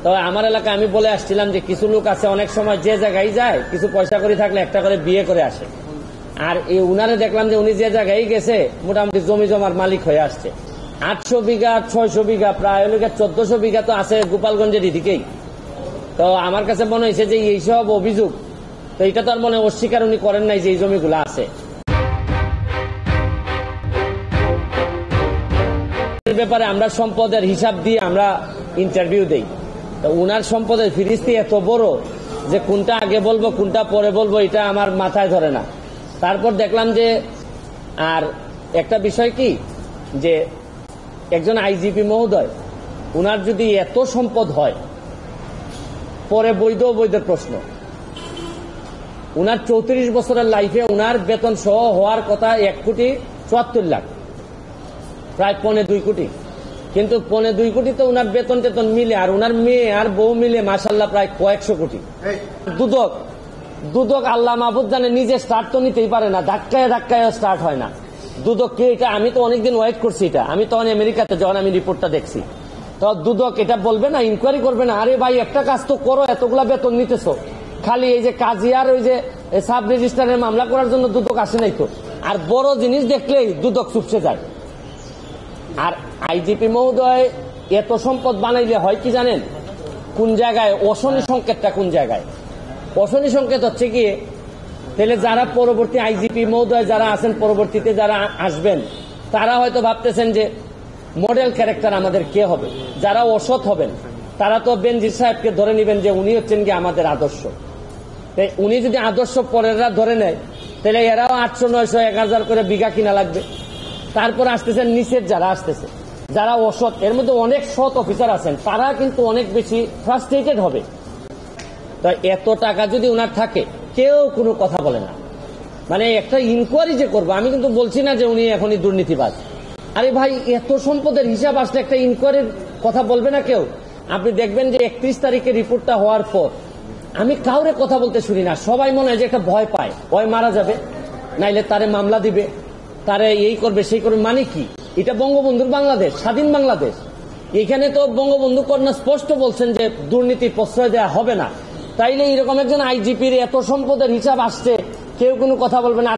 তবে আমার এলাকায় আমি বলে আসছিলাম যে কিছু লোক আছে অনেক সময় যে জায়গায় যায় কিছু পয়সা করে থাকলে একটা করে বিয়ে করে আসে, আর এই উনারে দেখলাম যে উনি যে জায়গায় গেছে মোটামুটি জমি জমার মালিক হয়ে আসছে। 800 বিঘা 600 বিঘা প্রায় 1400 বিঘা তো আছে গোপালগঞ্জের এদিকেই। তো আমার কাছে মনে হয়েছে যে এইসব অভিযোগ, তো এটা তো আর মনে অস্বীকার উনি করেন নাই যে এই জমিগুলো আছে। ব্যাপারে আমরা সম্পদের হিসাব দিয়ে আমরা ইন্টারভিউ দেই, তো উনার সম্পদের ফিরিস্তি এত বড় যে কোনটা আগে বলবো কোনটা পরে বলবো এটা আমার মাথায় ধরে না। তারপর দেখলাম যে আর একটা বিষয় কি, যে একজন আইজিপি মহোদয় উনার যদি এত সম্পদ হয়, পরে বৈধ অবৈধের প্রশ্ন। উনার 34 বছরের লাইফে উনার বেতন সহ হওয়ার কথা 1,74,00,000, প্রায় 1.25 কোটি। কিন্তু 1.25 কোটি তো উনার বেতন টেতন মিলে আর উনার মেয়ে আর বউ মিলে মাশাল্লাহ প্রায় কয়েকশো কোটি। দুদক আল্লাহ মাহফুজ জানে নিজে স্টার্ট তো নিতেই পারে না, ধাক্কায় ধাক্কায় স্টার্ট হয় না। দুদক কে এটা, আমি তো অনেকদিন ওয়েট করছি এটা, আমি তখন আমেরিকাতে যখন আমি রিপোর্টটা দেখছি, তো দুদক এটা বলবে না, ইনকোয়ারি করবে না? আরে ভাই একটা কাজ তো করো, এতগুলা বেতন নিতেছো, খালি এই যে কাজী আর ওই যে সাব রেজিস্ট্রারের মামলা করার জন্য দুদক আসে নাই তো। আর বড় জিনিস দেখলেই দুদক চুপসে যায়। আর আইজিপি মহোদয় এত সম্পদ বানাইলে হয় কি জানেন, কোন জায়গায় অশনি সংকেতটা, কোন জায়গায় অশনি সংকেত হচ্ছে কি, তাহলে যারা পরবর্তী আইজিপি মহোদয় যারা আছেন, পরবর্তীতে যারা আসবেন, তারা হয়তো ভাবতেছেন যে মডেল ক্যারেক্টার আমাদের কে হবে। যারা অসৎ হবেন তারা তো বেনজির সাহেবকে ধরে নেবেন যে উনি হচ্ছেন কি আমাদের আদর্শ। তাই উনি যদি আদর্শ পরেররা ধরে নেয়, তাহলে এরাও 800, 900, 1000 করে বিঘা কিনা লাগবে। তারপর আসতেছেন নিচের যারা আসতেছে, যারা অসৎ, এর মধ্যে অনেক সৎ অফিসার আছেন, তারা কিন্তু অনেক বেশি ফ্রাস্ট্রেটেড হবে। তো এত টাকা যদি উনার থাকে, কেউ কোনো কথা বলে না। মানে একটা ইনকোয়ারি যে করবো, আমি কিন্তু বলছি না যে উনি এখনই দুর্নীতিবাজ। আরে ভাই এত সম্পদের হিসাব আসলে একটা ইনকোয়ারির কথা বলবে না কেউ? আপনি দেখবেন যে 31 তারিখে রিপোর্টটা হওয়ার পর আমি কাউরে কথা বলতে শুনি না। সবাই মনে হয় যে একটা ভয় পায়, ভয় মারা যাবে, নাইলে তারে মামলা দিবে, তারে এই করবে সেই করবে। মানে কি, এটা বঙ্গবন্ধুর বাংলাদেশ, স্বাধীন বাংলাদেশ। এখানে তো বঙ্গবন্ধু কন্যা স্পষ্ট বলছেন যে দুর্নীতি প্রশ্রয় দেওয়া হবে না। তাইলে এরকম একজন আইজিপির এত সম্পদের হিসাব আসছে, কেউ কোনো কথা বলবে না।